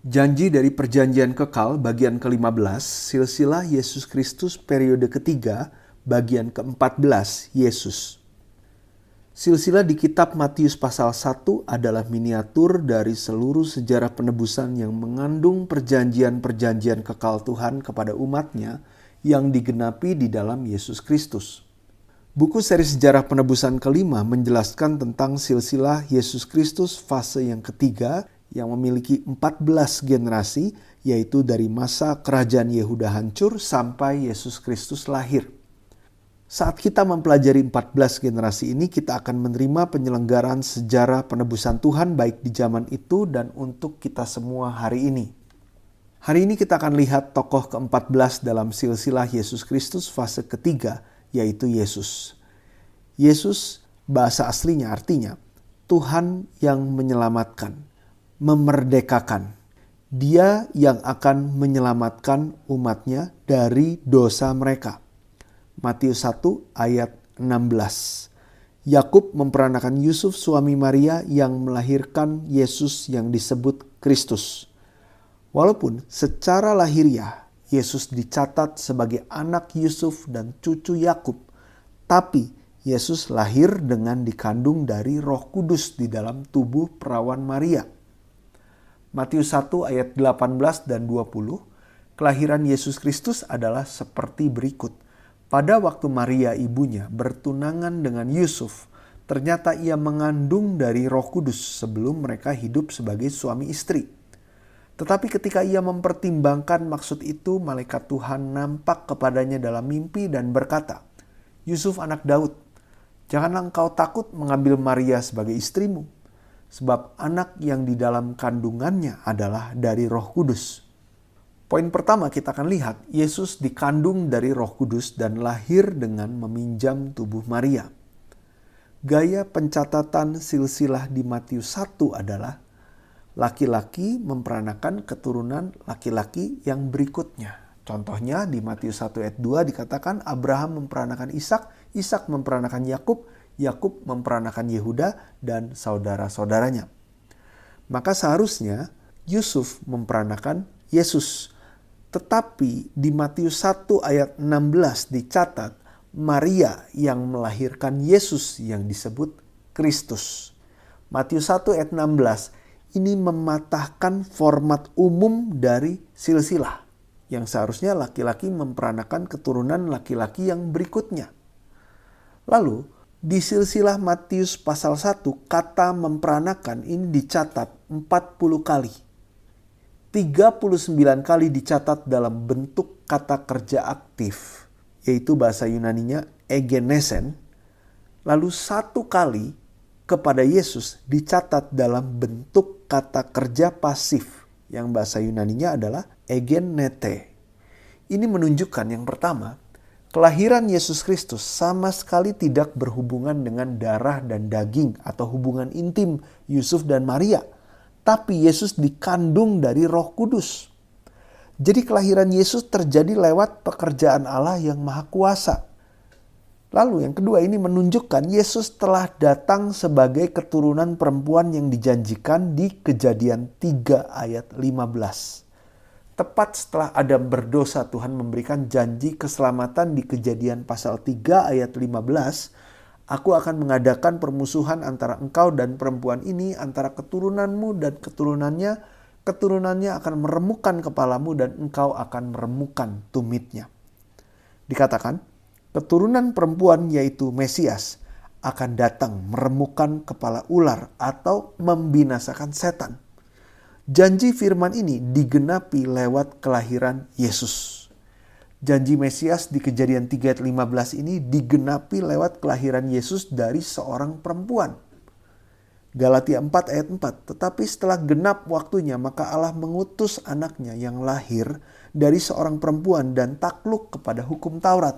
Janji dari Perjanjian Kekal bagian ke-15, silsilah Yesus Kristus periode ketiga, bagian ke-14, Yesus. Silsilah di kitab Matius pasal 1 adalah miniatur dari seluruh sejarah penebusan yang mengandung perjanjian-perjanjian kekal Tuhan kepada umatnya yang digenapi di dalam Yesus Kristus. Buku seri sejarah penebusan kelima menjelaskan tentang silsilah Yesus Kristus fase yang ketiga yang memiliki 14 generasi, yaitu dari masa kerajaan Yehuda hancur sampai Yesus Kristus lahir. Saat kita mempelajari 14 generasi ini, kita akan menerima penyelenggaraan sejarah penebusan Tuhan baik di zaman itu dan untuk kita semua hari ini. Hari ini kita akan lihat tokoh ke-14 dalam silsilah Yesus Kristus fase ketiga, yaitu Yesus. Yesus, bahasa aslinya artinya Tuhan yang menyelamatkan, memerdekakan. Dia yang akan menyelamatkan umatnya dari dosa mereka. Matius 1 ayat 16. Yakub memperanakan Yusuf suami Maria yang melahirkan Yesus yang disebut Kristus. Walaupun secara lahiriah Yesus dicatat sebagai anak Yusuf dan cucu Yakub, tapi Yesus lahir dengan dikandung dari Roh Kudus di dalam tubuh perawan Maria. Matius 1 ayat 18 dan 20, kelahiran Yesus Kristus adalah seperti berikut. Pada waktu Maria ibunya bertunangan dengan Yusuf, ternyata ia mengandung dari Roh Kudus sebelum mereka hidup sebagai suami istri. Tetapi ketika ia mempertimbangkan maksud itu, malaikat Tuhan nampak kepadanya dalam mimpi dan berkata, "Yusuf anak Daud, janganlah engkau takut mengambil Maria sebagai istrimu, sebab anak yang di dalam kandungannya adalah dari Roh Kudus." Poin pertama kita akan lihat, Yesus dikandung dari Roh Kudus dan lahir dengan meminjam tubuh Maria. Gaya pencatatan silsilah di Matius 1 adalah laki-laki memperanakan keturunan laki-laki yang berikutnya. Contohnya di Matius 1 ayat 2 dikatakan Abraham memperanakan Ishak, Ishak memperanakan Yakub, Yakub memperanakan Yehuda dan saudara-saudaranya. Maka seharusnya Yusuf memperanakan Yesus. Tetapi di Matius 1 ayat 16 dicatat Maria yang melahirkan Yesus yang disebut Kristus. Matius 1 ayat 16 ini mematahkan format umum dari silsilah yang seharusnya laki-laki memperanakan keturunan laki-laki yang berikutnya. Lalu di silsilah Matius pasal 1 kata memperanakan ini dicatat 40 kali. 39 kali dicatat dalam bentuk kata kerja aktif, yaitu bahasa Yunaninya egenesen. Lalu 1 kali kepada Yesus dicatat dalam bentuk kata kerja pasif, yang bahasa Yunaninya adalah egenete. Ini menunjukkan yang pertama, kelahiran Yesus Kristus sama sekali tidak berhubungan dengan darah dan daging atau hubungan intim Yusuf dan Maria. Tapi Yesus dikandung dari Roh Kudus. Jadi kelahiran Yesus terjadi lewat pekerjaan Allah yang Maha Kuasa. Lalu yang kedua ini menunjukkan Yesus telah datang sebagai keturunan perempuan yang dijanjikan di Kejadian 3 ayat 15. Tepat setelah Adam berdosa, Tuhan memberikan janji keselamatan di Kejadian pasal 3 ayat 15. Aku akan mengadakan permusuhan antara engkau dan perempuan ini, antara keturunanmu dan keturunannya. Keturunannya akan meremukkan kepalamu dan engkau akan meremukkan tumitnya. Dikatakan, keturunan perempuan yaitu Mesias akan datang meremukkan kepala ular atau membinasakan setan. Janji firman ini digenapi lewat kelahiran Yesus. Janji Mesias di Kejadian 3 ayat 15 ini digenapi lewat kelahiran Yesus dari seorang perempuan. Galatia 4 ayat 4, tetapi setelah genap waktunya maka Allah mengutus anaknya yang lahir dari seorang perempuan dan takluk kepada hukum Taurat.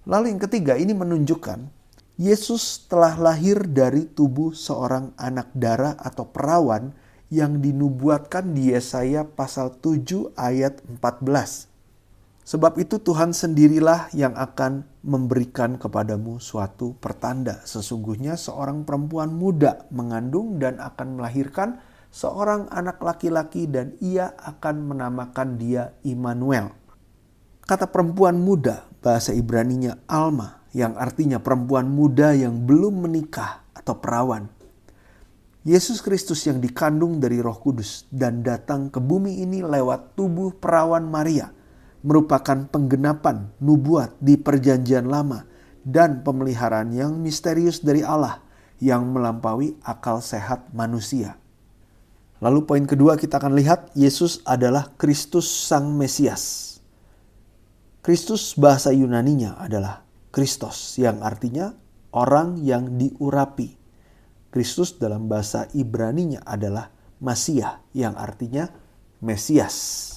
Lalu yang ketiga ini menunjukkan Yesus telah lahir dari tubuh seorang anak darah atau perawan yang dinubuatkan di Yesaya pasal 7 ayat 14. Sebab itu Tuhan sendirilah yang akan memberikan kepadamu suatu pertanda. Sesungguhnya seorang perempuan muda mengandung dan akan melahirkan seorang anak laki-laki dan ia akan menamakan dia Immanuel. Kata perempuan muda, bahasa Ibraninya Alma, yang artinya perempuan muda yang belum menikah atau perawan. Yesus Kristus yang dikandung dari Roh Kudus dan datang ke bumi ini lewat tubuh perawan Maria merupakan penggenapan nubuat di Perjanjian Lama dan pemeliharaan yang misterius dari Allah yang melampaui akal sehat manusia. Lalu poin kedua kita akan lihat Yesus adalah Kristus Sang Mesias. Kristus bahasa Yunaninya adalah Kristos yang artinya orang yang diurapi. Kristus dalam bahasa Ibraninya adalah Masiah yang artinya Mesias.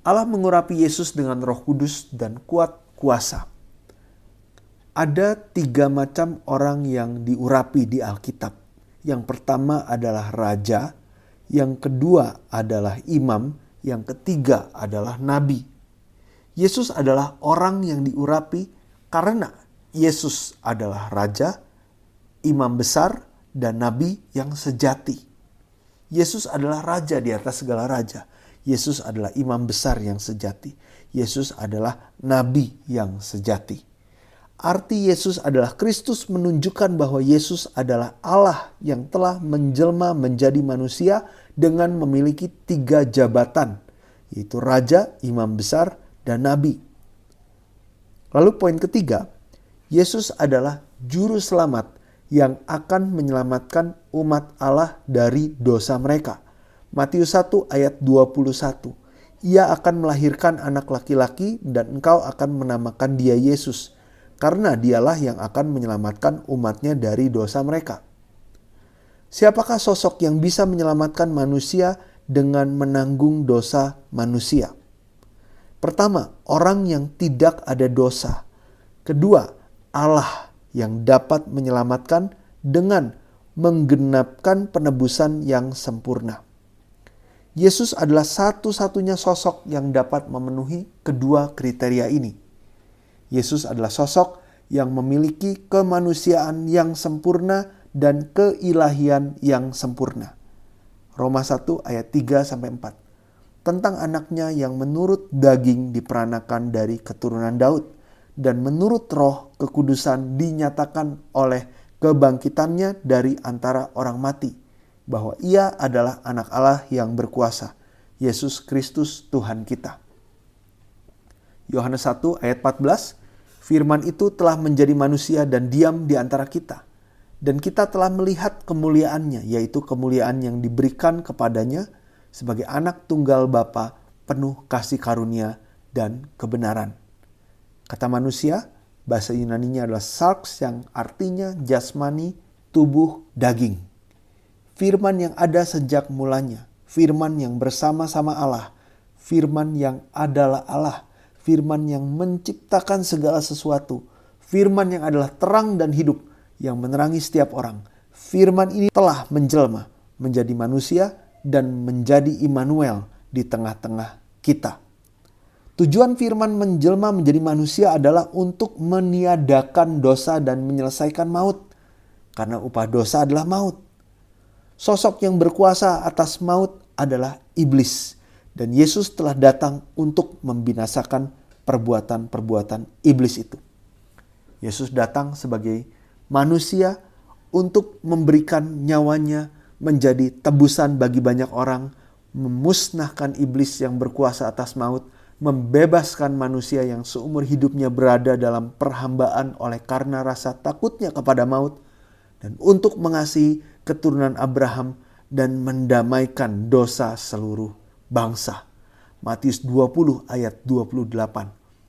Allah mengurapi Yesus dengan Roh Kudus dan kuat kuasa. Ada 3 macam orang yang diurapi di Alkitab. Yang pertama adalah raja, yang kedua adalah imam, yang ketiga adalah nabi. Yesus adalah orang yang diurapi karena Yesus adalah raja, imam besar, dan nabi yang sejati. Yesus adalah raja di atas segala raja. Yesus adalah imam besar yang sejati. Yesus adalah nabi yang sejati. Arti Yesus adalah Kristus menunjukkan bahwa Yesus adalah Allah yang telah menjelma menjadi manusia dengan memiliki 3 jabatan, yaitu raja, imam besar, dan nabi. Lalu poin ketiga, Yesus adalah juru selamat yang akan menyelamatkan umat Allah dari dosa mereka. Matius 1 ayat 21. Ia akan melahirkan anak laki-laki dan engkau akan menamakan dia Yesus, karena dialah yang akan menyelamatkan umatnya dari dosa mereka. Siapakah sosok yang bisa menyelamatkan manusia dengan menanggung dosa manusia? Pertama, orang yang tidak ada dosa. Kedua, Allah yang dapat menyelamatkan dengan menggenapkan penebusan yang sempurna. Yesus adalah satu-satunya sosok yang dapat memenuhi kedua kriteria ini. Yesus adalah sosok yang memiliki kemanusiaan yang sempurna dan keilahian yang sempurna. Roma 1 ayat 3-4. Tentang anaknya yang menurut daging diperanakan dari keturunan Daud dan menurut roh kekudusan dinyatakan oleh kebangkitannya dari antara orang mati, bahwa ia adalah anak Allah yang berkuasa, Yesus Kristus Tuhan kita. Yohanes 1 ayat 14, Firman itu telah menjadi manusia dan diam di antara kita. Dan kita telah melihat kemuliaannya, yaitu kemuliaan yang diberikan kepadanya sebagai anak tunggal Bapa penuh kasih karunia dan kebenaran. Kata manusia, bahasa Yunaninya adalah sarx yang artinya jasmani, tubuh, daging. Firman yang ada sejak mulanya, firman yang bersama-sama Allah, firman yang adalah Allah, firman yang menciptakan segala sesuatu, firman yang adalah terang dan hidup yang menerangi setiap orang. Firman ini telah menjelma menjadi manusia dan menjadi Immanuel di tengah-tengah kita. Tujuan firman menjelma menjadi manusia adalah untuk meniadakan dosa dan menyelesaikan maut. Karena upah dosa adalah maut. Sosok yang berkuasa atas maut adalah iblis. Dan Yesus telah datang untuk membinasakan perbuatan-perbuatan iblis itu. Yesus datang sebagai manusia untuk memberikan nyawanya menjadi tebusan bagi banyak orang, memusnahkan iblis yang berkuasa atas maut, membebaskan manusia yang seumur hidupnya berada dalam perhambaan oleh karena rasa takutnya kepada maut, dan untuk mengasihi keturunan Abraham dan mendamaikan dosa seluruh bangsa. Matius 20 ayat 28.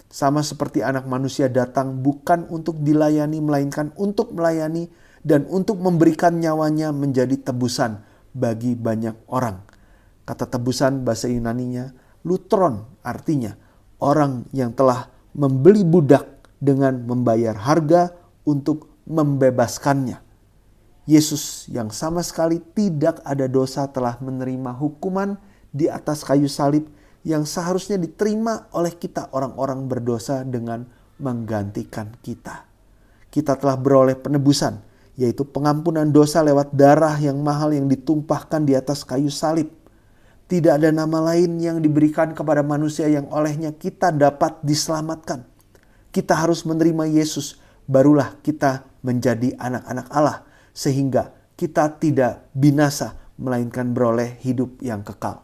Sama seperti anak manusia datang bukan untuk dilayani melainkan untuk melayani dan untuk memberikan nyawanya menjadi tebusan bagi banyak orang. Kata tebusan bahasa Yunaninya lutron, artinya orang yang telah membeli budak dengan membayar harga untuk membebaskannya. Yesus yang sama sekali tidak ada dosa telah menerima hukuman di atas kayu salib yang seharusnya diterima oleh kita orang-orang berdosa dengan menggantikan kita. Kita telah beroleh penebusan, yaitu pengampunan dosa lewat darah yang mahal yang ditumpahkan di atas kayu salib. Tidak ada nama lain yang diberikan kepada manusia yang olehnya kita dapat diselamatkan. Kita harus menerima Yesus, barulah kita menjadi anak-anak Allah, sehingga kita tidak binasa, melainkan beroleh hidup yang kekal.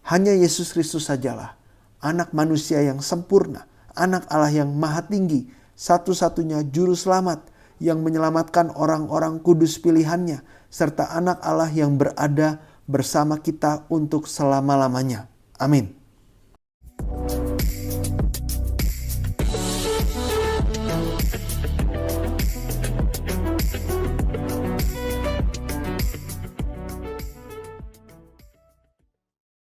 Hanya Yesus Kristus sajalah anak manusia yang sempurna, anak Allah yang maha tinggi, satu-satunya juru selamat yang menyelamatkan orang-orang kudus pilihannya, serta anak Allah yang berada bersama kita untuk selama-lamanya. Amin.